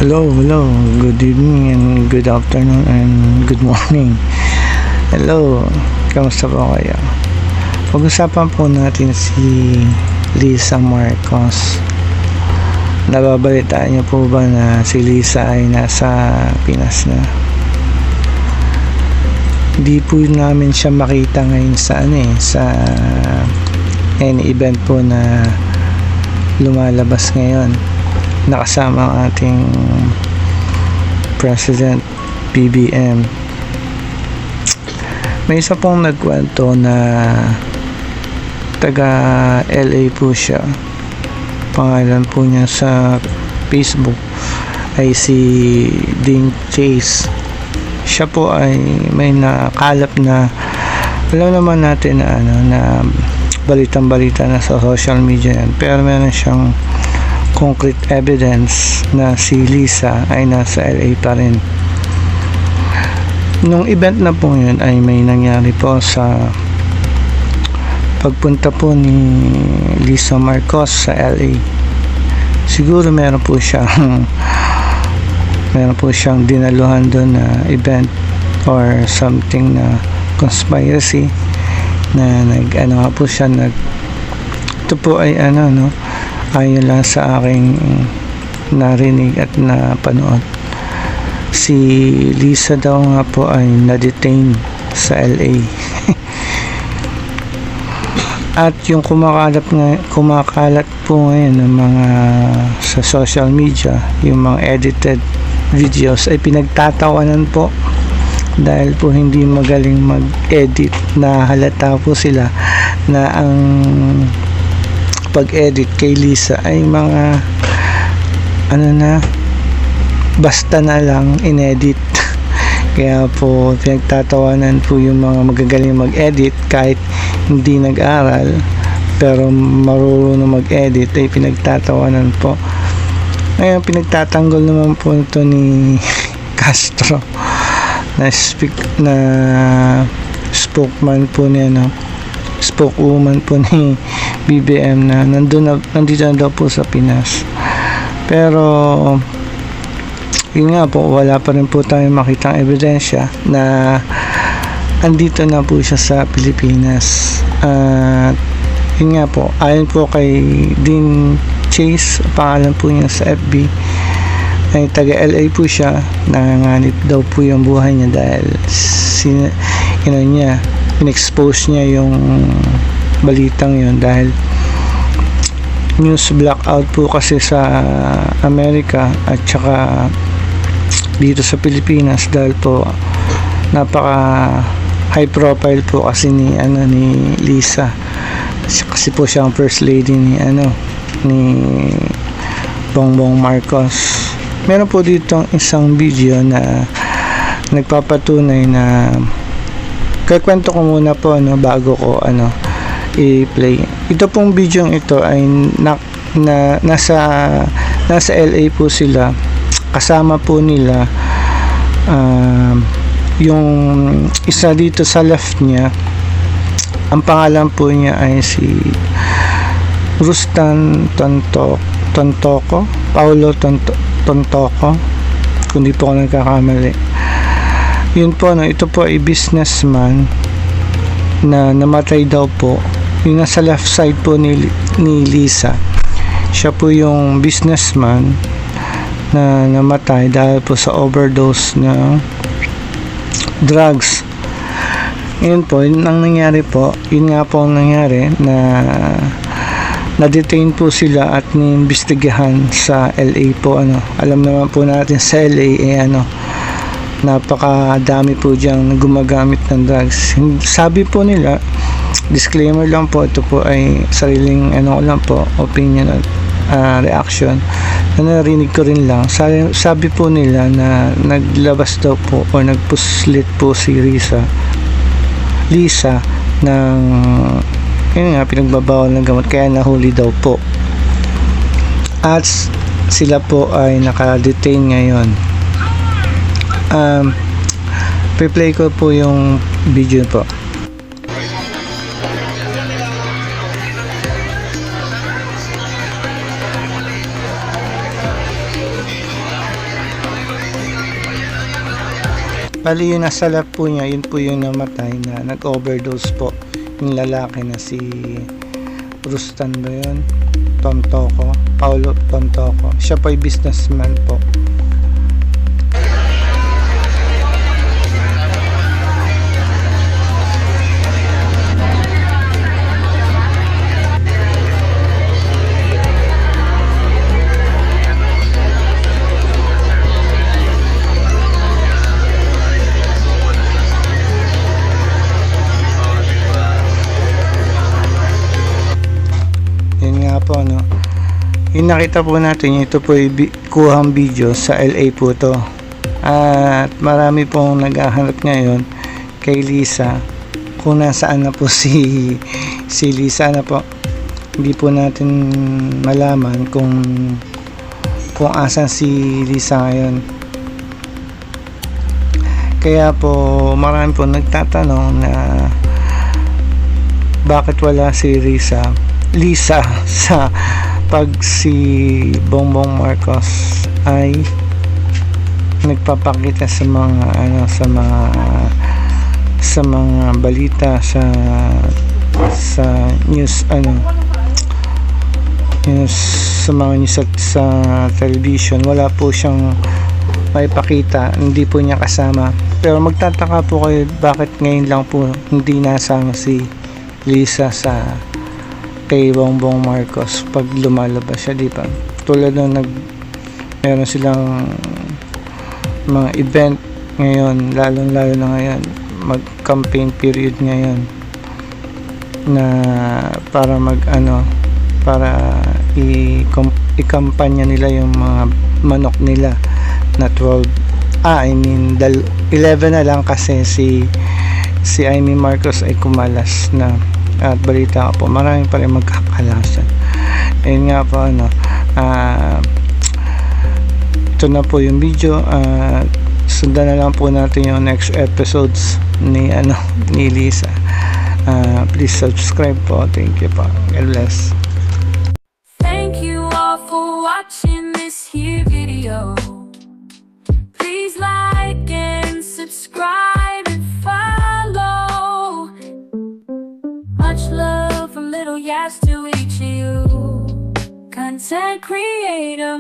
Hello, good evening and good afternoon and good morning. Hello, kamusta po kayo? Pag-usapan po natin si Lisa Marcos. Nababalitaan niyo po ba na si Lisa ay nasa Pinas na? Hindi po namin siya makita ngayon sa sa any event po na lumalabas ngayon. Nakasama ang ating President BBM. May isa pong nagkwento na taga LA po siya. Pangalan po niya sa Facebook ay si Dean Chase. Siya po ay may nakalap na, alam naman natin na na balitang-balita na sa social media yan, pero meron siyang concrete evidence na si Lisa ay nasa LA pa rin. Nung event na po yun ay may nangyari po sa pagpunta po ni Lisa Marcos sa LA. Siguro meron po siyang dinaluhan doon na event or something na conspiracy na ito po ay ayon lang sa aking narinig at napanood. Si Lisa daw nga po ay na-detain sa LA. At yung kumakalat po ngayon ng mga sa social media, yung mga edited videos ay pinagtatawanan po dahil po hindi magaling mag-edit. Na halata po sila na ang pag-edit kay Lisa ay mga basta na lang inedit. Kaya po pinagtatawanan po yung mga magagaling mag-edit kahit hindi nag-aral pero marunong mag-edit ay pinagtatawanan po. Ngayon pinagtatanggol naman po ito ni Castro na spokeswoman po ni BBM na nandito na daw po sa Pinas. Pero yun nga po, wala pa rin po tayong makitang ebidensya na andito na po siya sa Pilipinas. At yun nga po, ayon po kay Dean Chase, pangalan po niya sa FB, ay taga LA po siya. Nanganganib daw po yung buhay niya dahil in-expose niya yung balitang yun dahil news blackout po kasi sa Amerika at saka dito sa Pilipinas dahil po napaka high profile po kasi ni Lisa, kasi po siya ang first lady ni Bongbong Marcos. Meron po dito isang video na nagpapatunay na, kakwento ko muna po bago ko i-play. Ito pong video ito ay nasa LA po sila. Kasama po nila yung isa dito sa left niya. Ang pangalan po niya ay si Rustan Tontoco, Paulo Tontoco, kung di po ako nagkakamali. Yun po ito po ay businessman na namatay daw po. Yung nasa left side po ni Lisa, siya po yung businessman na namatay dahil po sa overdose ng drugs. Yun po, yun ang nangyari po. Yun nga po ang nangyari na na-detain po sila at niimbestigahan sa LA po. Alam naman po natin sa LA napakadami po diyang gumagamit ng drugs. Sabi po nila, disclaimer lang po, ito po ay sariling lang po, opinion at reaction na narinig ko rin lang. Sabi po nila na naglabas daw po o nagpuslit po si Lisa ng pinagbabawal ng gamot, kaya nahuli daw po at sila po ay naka-detain ngayon. Pre-play ko po yung video po. Bali yung nasa left po niya, yun po yung namatay na nag-overdose po. Yung lalaki na si Rustan ba yun? Tontoco, Paulo Tontoco. Siya po ay businessman po. Yun nga po, no. Yung nakita po natin, ito po ay kuhang video sa LA po to. At marami pong naghahanap ngayon kay Lisa kung nasaan na po si Lisa na po. Hindi po natin malaman kung asan si Lisa ngayon. Kaya po marami po nagtatanong na bakit wala si Lisa sa pag si Bongbong Marcos ay nagpapakita sa mga balita sa news sa mga news sa television. Wala po siyang maipakita, hindi po niya kasama. Pero magtataka po kayo bakit ngayon lang po hindi nasama si Lisa sa kay Bongbong Marcos pag lumalabas siya, di ba? Tulad nung meron silang mga event ngayon, lalo na ngayon, mag-campaign period ngayon na para para i-kampanya nila yung mga manok nila na 11 na lang kasi si Amy Marcos ay kumalas na. At balita ko po, maraming pa rin magkakalasan. Ayun nga po, ito na po yung video. Sundan na lang po natin yung next episodes ni Lisa. Please subscribe po. Thank you po. God bless. Thank you all for watching this here video. Please like and subscribe and follow. Much love from Little Yas to each of you. Content creator.